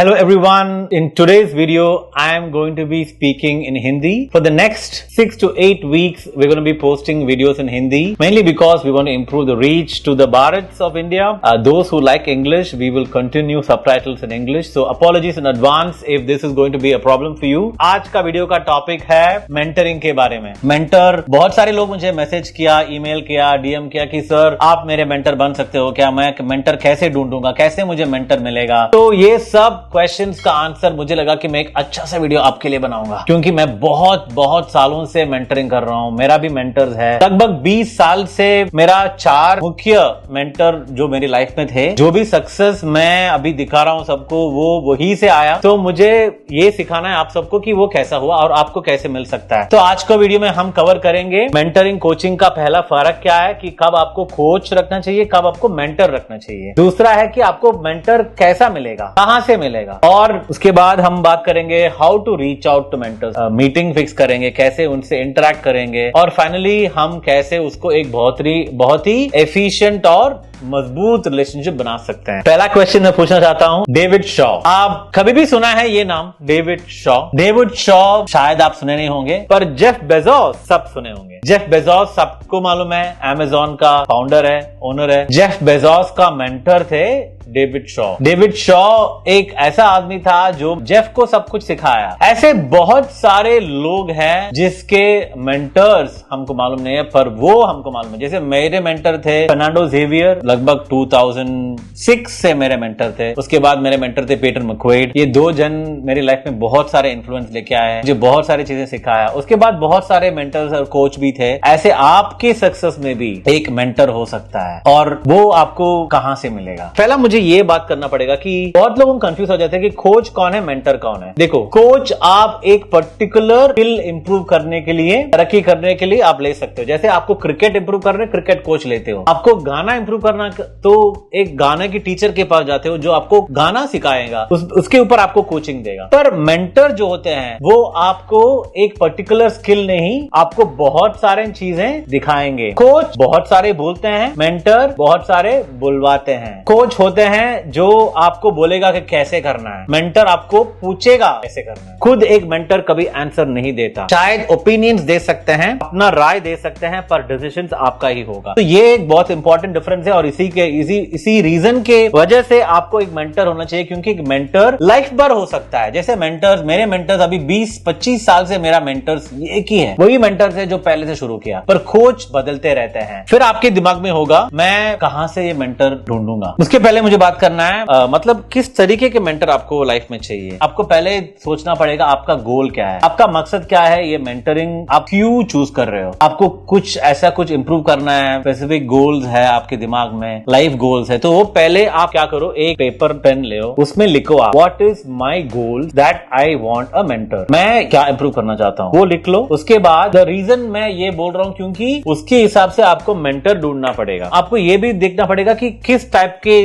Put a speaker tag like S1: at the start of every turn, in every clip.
S1: Hello everyone. In today's video, I am going to be speaking in Hindi. For the next 6 to 8 weeks, we're going to be posting videos in Hindi, mainly because we want to improve the reach to the Bharats of India. Those who like English, we will continue subtitles in English. So apologies in advance if this is going to be a problem for you. आज का video का topic है mentoring के बारे में. Mentor, बहुत सारे लोग मुझे मैसेज किया, ईमेल किया, डीएम किया कि सर आप मेरे मेंटर बन सकते हो क्या, मैं मेंटर कैसे ढूंढूंगा, कैसे मुझे मेंटर मिलेगा. तो ये सब क्वेश्चंस का आंसर मुझे लगा कि मैं एक अच्छा सा वीडियो आपके लिए बनाऊंगा, क्योंकि मैं बहुत सालों से मेंटरिंग कर रहा हूं. मेरा भी मेंटर्स है. लगभग 20 साल से मेरा 4 मुख्य मेंटर जो मेरी लाइफ में थे. जो भी सक्सेस मैं अभी दिखा रहा हूं सबको, वो वही से आया. तो मुझे ये सिखाना है आप सबको कि वो कैसा हुआ और आपको कैसे मिल सकता है. तो आज का वीडियो में हम कवर करेंगे मेंटरिंग कोचिंग का पहला फर्क क्या है, कि कब आपको कोच रखना चाहिए, कब आपको मेंटर रखना चाहिए. दूसरा है कि आपको मेंटर कैसा मिलेगा, कहां से मिलेगा. और उसके बाद हम बात करेंगे how to reach out to mentors. Meeting fix करेंगे, कैसे उनसे इंटरेक्ट करेंगे, और फाइनली हम कैसे उसको एक बहुत ही एफिशिएंट और मजबूत रिलेशनशिप बना सकते हैं. पहला क्वेश्चन मैं पूछना चाहता हूं, डेविड शॉ. आप कभी भी सुना है ये नाम, डेविड शॉ? डेविड शॉ शायद आप सुने नहीं होंगे, पर जेफ बेजोस सब सुने होंगे. जेफ बेजोस सबको मालूम है, अमेज़न का फाउंडर है, ओनर है. जेफ बेजोस का मेंटर थे डेविड शॉ. डेविड शॉ एक ऐसा आदमी था जो जेफ को सब कुछ सिखाया. ऐसे बहुत सारे लोग हैं जिसके मेंटर्स हमको मालूम नहीं है, पर वो हमको मालूम है. जैसे मेरे मेंटर थे फर्नांडो जेवियर, लगभग 2006 से मेरे मेंटर थे. उसके बाद मेरे मेंटर थे पीटर मैकक्वेड. ये दो जन मेरी लाइफ में बहुत सारे इन्फ्लुएंस लेके आए हैं, मुझे बहुत सारी चीजें सिखाया. उसके बाद बहुत सारे मेंटर्स और कोच भी थे. ऐसे आपके सक्सेस में भी एक मेंटर हो सकता है, और वो आपको कहां से मिलेगा. पहला मुझे ये बात करना पड़ेगा कि बहुत लोग कंफ्यूज हो जाते हैं कि कोच कौन है, मेंटर कौन है. देखो, कोच आप एक पर्टिकुलर स्किल इंप्रूव करने के लिए, तरक्की करने के लिए आप ले सकते हो. जैसे आपको क्रिकेट इंप्रूव करना है, क्रिकेट कोच लेते हो. आपको गाना इंप्रूव करना तो एक गाने की टीचर के पास जाते हो जो आपको गाना सिखाएगा, उसके ऊपर आपको कोचिंग देगा. पर मेंटर जो होते हैं वो आपको एक पर्टिकुलर स्किल नहीं, आपको बहुत सारे चीजें दिखाएंगे. कोच बहुत सारे बोलते हैं, मेंटर बहुत सारे बुलवाते हैं. कोच होते हैं जो आपको बोलेगा कि कैसे करना है, मेंटर आपको पूछेगा कैसे करना है. खुद एक मेंटर कभी आंसर नहीं देता. शायद ओपिनियंस दे सकते हैं, अपना राय दे सकते हैं, पर डिसीजन आपका ही होगा. तो ये एक बहुत इंपॉर्टेंट डिफरेंस है, और इसी रीजन के वजह से आपको एक मेंटर होना चाहिए, क्योंकि एक मेंटर लाइफ भर हो सकता है. जैसे मेंटर्स, मेरे मेंटर्स अभी 20-25 साल से मेरा मेंटर्स एक ही है, वही मेंटर्स है जो पहले से शुरू किया, पर कोच बदलते रहते हैं. फिर आपके दिमाग में होगा मैं कहां से ये मेंटर ढूंढूंगा. उसके पहले मुझे बात करना है मतलब किस तरीके के मेंटर आपको लाइफ में चाहिए. आपको पहले सोचना पड़ेगा आपका गोल क्या है, आपका मकसद क्या है. ये मेंटरिंग आप क्यों चूज कर रहे हो. आपको कुछ ऐसा कुछ इंप्रूव करना है, स्पेसिफिक गोल्स है आपके दिमाग में, लाइफ गोल्स है. तो वो पहले आप क्या करो, एक पेपर पेन ले, उसमें लिखो आप what is my goals that I want a mentor. मैं क्या इंप्रूव करना चाहता हूँ, वो लिख लो. उसके बाद द रीजन मैं ये बोल रहा हूँ, क्योंकि उसके हिसाब से आपको मेंटर ढूंढना पड़ेगा. आपको ये भी देखना पड़ेगा कि किस टाइप के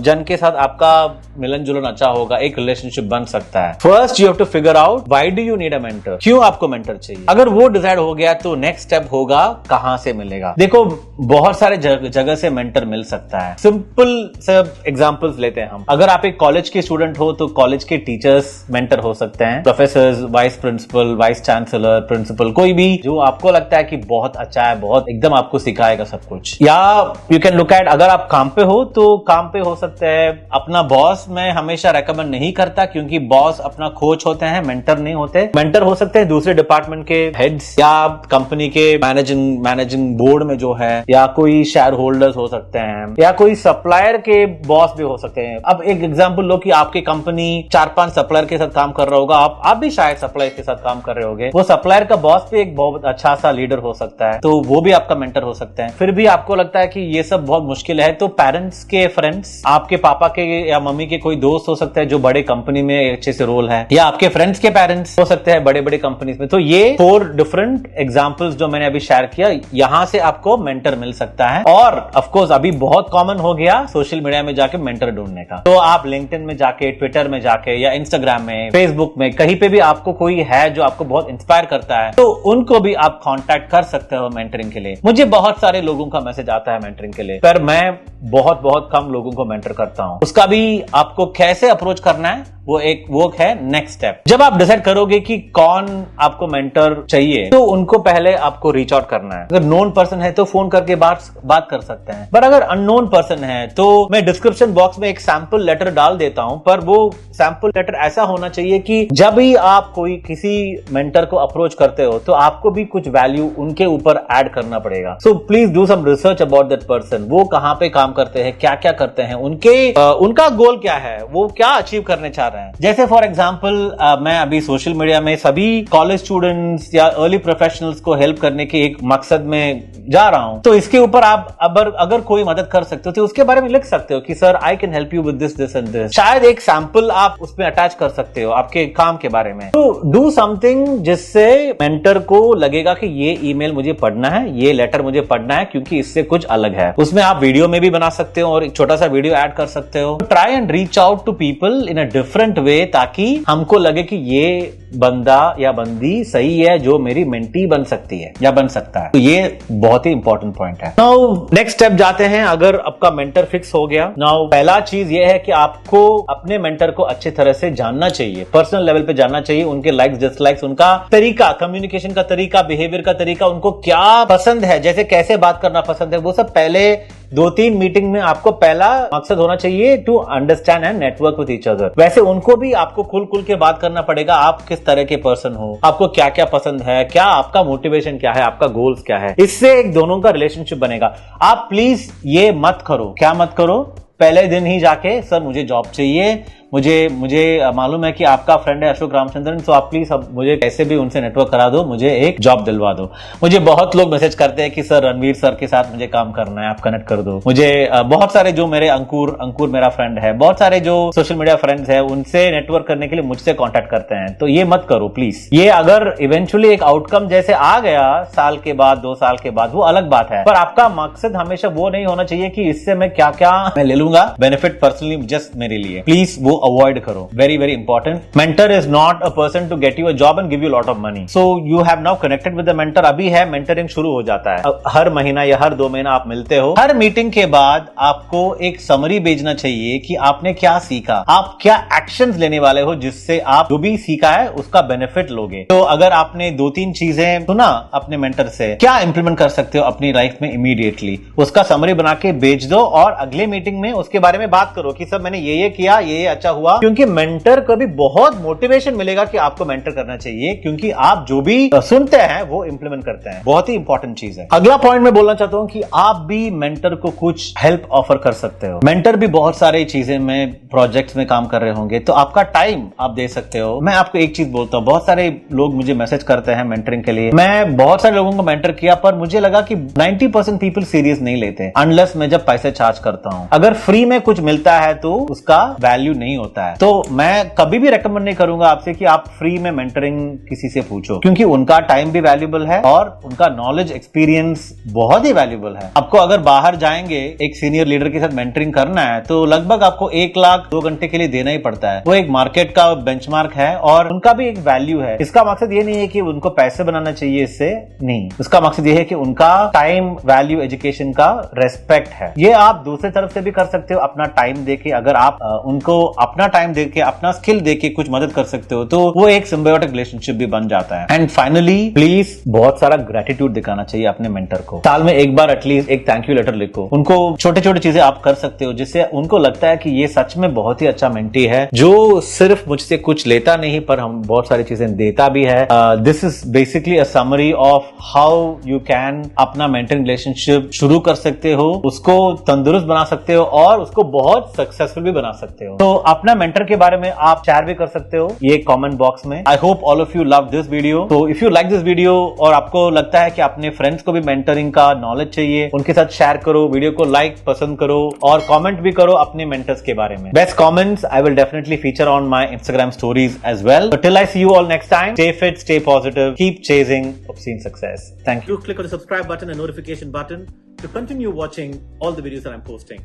S1: जन के साथ आपका मिलन जुलन अच्छा होगा, एक रिलेशनशिप बन सकता है. First you have to figure out why do you need a mentor. क्यों आपको मेंटर चाहिए. अगर वो डिसाइड हो गया तो नेक्स्ट स्टेप होगा कहां से मिलेगा. देखो, बहुत सारे जगह से मेंटर मिल सकता है. सिंपल सब एग्जांपल्स लेते हैं हम. अगर आप एक कॉलेज के स्टूडेंट हो तो कॉलेज के टीचर्स मेंटर हो सकते हैं, professor, vice principal, vice chancellor, principal, कोई भी जो आपको लगता है कि बहुत अच्छा है, बहुत एकदम आपको सिखाएगा सब कुछ. या यू कैन लुक एट, अगर आप काम पे हो तो काम पे हो सकते हैं. अपना बॉस मैं हमेशा रेकमेंड नहीं करता, क्योंकि बॉस अपना कोच होते हैं, मेंटर नहीं होते. मेंटर हो सकते हैं दूसरे डिपार्टमेंट के हेड्स, या कंपनी के मैनेजिंग बोर्ड में जो है, या कोई शेयर होल्डर्स हो सकते हैं, या कोई सप्लायर के बॉस भी हो सकते हैं. अब एक एग्जांपल लो कि आपकी कंपनी 4-5 सप्लायर के साथ काम कर रहा होगा, आप भी शायद सप्लायर के साथ काम कर रहे होगे. वो सप्लायर का बॉस भी एक बहुत अच्छा सा लीडर हो सकता है, तो वो भी आपका मेंटर हो सकते हैं. फिर भी आपको लगता है कि ये सब बहुत मुश्किल है, तो पेरेंट्स के फ्रेंड्स, आपके पापा के या मम्मी के कोई दोस्त हो सकते हैं जो बड़े कंपनी में अच्छे से रोल है, या आपके फ्रेंड्स के पेरेंट्स हो सकते हैं बड़े बड़े कंपनीज में. तो ये 4 डिफरेंट एग्जांपल्स जो मैंने अभी शेयर किया, यहां से आपको मेंटर मिल सकता है. और ऑफ कोर्स अभी बहुत कॉमन हो गया सोशल मीडिया में जाके मेंटर ढूंढने का. तो आप लिंक्डइन में जाके, ट्विटर में जाके, या इंस्टाग्राम में, फेसबुक में, कहीं पे भी आपको कोई है जो आपको बहुत इंस्पायर करता है, तो उनको भी आप कांटेक्ट कर सकते हो मेंटरिंग के लिए. मुझे बहुत सारे लोगों का मैसेज आता है मेंटरिंग के लिए, पर मैं बहुत बहुत कम लोगों को मेंटर करता हूं। उसका भी आपको कैसे अप्रोच करना है वो एक वर्क है नेक्स्ट स्टेप। जब आप डिसाइड करोगे कि कौन आपको मेंटर चाहिए तो उनको पहले आपको रीच आउट करना है। अगर नोन पर्सन है तो फोन करके बात कर सकते हैं, पर अगर अननोन पर्सन है तो मैं डिस्क्रिप्शन बॉक्स में एक सैंपल लेटर डाल देता हूं, पर वो सैंपल लेटर ऐसा होना चाहिए कि जब भी आप कोई किसी मेंटर को अप्रोच करते हो तो आपको भी कुछ वैल्यू उनके ऊपर ऐड करना पड़ेगा। So please do some research about that person, वो कहां पे काम करते हैं, क्या क्या करते हैं, उनका गोल क्या है, वो क्या अचीव करने चाह रहे हैं। जैसे फॉर एग्जांपल मैं अभी सोशल मीडिया में सभी कॉलेज स्टूडेंट्स या अर्ली प्रोफेशनल्स को हेल्प करने के एक मकसद में जा रहा हूं, तो इसके ऊपर आप अगर कोई मदद कर सकते हो तो उसके बारे में लिख सकते हो कि sir I can help you with this this and this. शायद एक सैंपल आप उसमें अटैच कर सकते हो आपके काम के बारे में। तो डू समथिंग जिससे मेंटर को लगेगा कि ये ईमेल मुझे पढ़ना है, ये लेटर मुझे पढ़ना है, क्योंकि इससे कुछ अलग है। उसमें आप वीडियो में भी बना सकते हो और एक छोटा सा वीडियो ऐड कर सकते हो। Try and reach out to people in a different way, ताकि हमको लगे कि ये बंदा या बंदी सही है जो मेरी मेंटी बन सकती है या बन सकता है। तो ये बहुत ही इंपॉर्टेंट पॉइंट है। नाउ नेक्स्ट स्टेप जाते हैं। अगर आपका मेंटर फिक्स हो गया, नाउ पहला चीज ये है कि आपको अपने मेंटर को अच्छी तरह से जानना चाहिए, पर्सनल लेवल पे जानना चाहिए। उनके लाइक्स डिसलाइक्स, उनका तरीका, कम्युनिकेशन का तरीका, बिहेवियर का तरीका, उनको क्या पसंद है, जैसे कैसे बात करना पसंद है, वो सब पहले 2-3 मीटिंग में आपको पहला मकसद होना चाहिए to understand and network with each other. वैसे उनको भी आपको खुल के बात करना पड़ेगा, आप किस तरह के पर्सन हो, आपको क्या क्या पसंद है, क्या आपका मोटिवेशन क्या है, आपका गोल्स क्या है। इससे एक दोनों का रिलेशनशिप बनेगा। आप प्लीज ये मत करो, क्या मत करो, पहले दिन ही जाके सर मुझे जॉब चाहिए, मुझे मालूम है कि आपका फ्रेंड है अशोक रामचंद्रन, तो आप प्लीज मुझे कैसे भी उनसे नेटवर्क करा दो, मुझे एक जॉब दिलवा दो। मुझे बहुत लोग मैसेज करते हैं कि सर रणवीर सर के साथ मुझे काम करना है, आप कनेक्ट कर दो। मुझे बहुत सारे जो मेरे अंकुर मेरा फ्रेंड है, बहुत सारे जो सोशल मीडिया फ्रेंड्स है, उनसे नेटवर्क करने के लिए मुझसे कॉन्टेक्ट करते हैं। तो ये मत करो प्लीज। ये अगर इवेंचुअली एक आउटकम जैसे आ गया साल के बाद, 2 साल के बाद, वो अलग बात है, पर आपका मकसद हमेशा वो नहीं होना चाहिए कि इससे मैं क्या क्या मैं ले लूंगा बेनिफिट पर्सनली जस्ट मेरे लिए। प्लीज वो अवॉइड करो। Very very important. Mentor is not a person to get you a job and give you lot of money. So you have now connected with the mentor. अभी है mentoring शुरू हो जाता है, हर महीना या हर 2 महीना आप मिलते हो। हर मीटिंग के बाद आपको एक समरी भेजना चाहिए कि आपने क्या सीखा, आप क्या एक्शंस लेने वाले हो जिससे आप जो भी सीखा है उसका बेनिफिट लोगे। तो अगर आपने 2-3 चीजें सुना अपने मेंटर से, क्या इंप्लीमेंट कर सकते हो अपनी लाइफ में इमीडिएटली, उसका समरी बना के भेज दो और अगले मीटिंग में उसके बारे में बात करो कि सर मैंने ये किया, ये अच्छा हुआ। क्योंकि मेंटर को भी बहुत मोटिवेशन मिलेगा कि आपको मेंटर करना चाहिए, क्योंकि आप जो भी सुनते हैं वो इंप्लीमेंट करते हैं। बहुत ही इंपॉर्टेंट चीज है। अगला पॉइंट मैं बोलना चाहता हूं कि आप भी मेंटर को कुछ हेल्प ऑफर कर सकते हो। मेंटर भी बहुत सारी चीजें में, प्रोजेक्ट्स में काम कर रहे होंगे, तो आपका टाइम आप दे सकते हो। मैं आपको एक चीज बोलता हूं, बहुत सारे लोग मुझे मैसेज करते हैं मेंटरिंग के लिए। मैं बहुत सारे लोगों को मेंटर किया, पर मुझे लगा कि 90% पीपल सीरियस नहीं लेते अनलेस मैं जब पैसे चार्ज करता हूं। अगर फ्री में कुछ मिलता है तो उसका वैल्यू नहीं होता है। तो मैं कभी भी रेकमेंड नहीं करूंगा आपसे कि आप फ्री में मेंटरिंग किसी से पूछो, क्योंकि उनका टाइम भी वैल्यूबल है और उनका नॉलेज एक्सपीरियंस बहुत ही वैल्यूबल है। आपको अगर बाहर जाएंगे एक सीनियर लीडर के साथ मेंटरिंग करना है तो लगभग आपको 1 लाख 2 घंटे के लिए देना ही पड़ता है। वो एक मार्केट का बेंचमार्क है और उनका भी एक वैल्यू है। इसका मकसद ये नहीं है कि उनको पैसे बनाना चाहिए, इससे नहीं। उसका मकसद ये है कि उनका टाइम वैल्यू एजुकेशन का रेस्पेक्ट है। ये आप दूसरे तरफ से भी कर सकते हो, अपना टाइम देके। अगर आप उनको अपना टाइम देके, अपना स्किल देके कुछ मदद कर सकते हो तो वो एक सिम्बायोटिक रिलेशनशिप भी बन जाता है। एंड फाइनली प्लीज बहुत सारा ग्रेटिट्यूड दिखाना चाहिए अपने मेंटर को। साल में एक बार एटलीस्ट एक थैंक यू लेटर लिखो। उनको छोटे छोटे चीजें आप कर सकते हो जिससे उनको लगता है कि ये सच में बहुत ही अच्छा मेंटी है, जो सिर्फ मुझसे कुछ लेता नहीं पर हम बहुत सारी चीजें देता भी है। This is basically a summary of how you can अपना मेंटरिंग रिलेशनशिप शुरू कर सकते हो, उसको तंदुरुस्त बना सकते हो और उसको बहुत सक्सेसफुल भी बना सकते हो। तो अपना मेंटर के बारे में आप शेयर भी कर सकते हो ये कमेंट बॉक्स में। I hope all of you love this video. तो if you like this video और आपको लगता है कि अपने फ्रेंड्स को भी मेंटरिंग का नॉलेज चाहिए, उनके साथ शेयर करो, वीडियो को लाइक पसंद करो और कमेंट भी करो अपने मेंटर्स के बारे में। Best comments I will definitely feature on my Instagram stories as well. So till I see you all next time, stay fit, stay positive, keep chasing obscene success. Thank you. Click on the subscribe button and notification button to continue watching all the videos that I'm posting.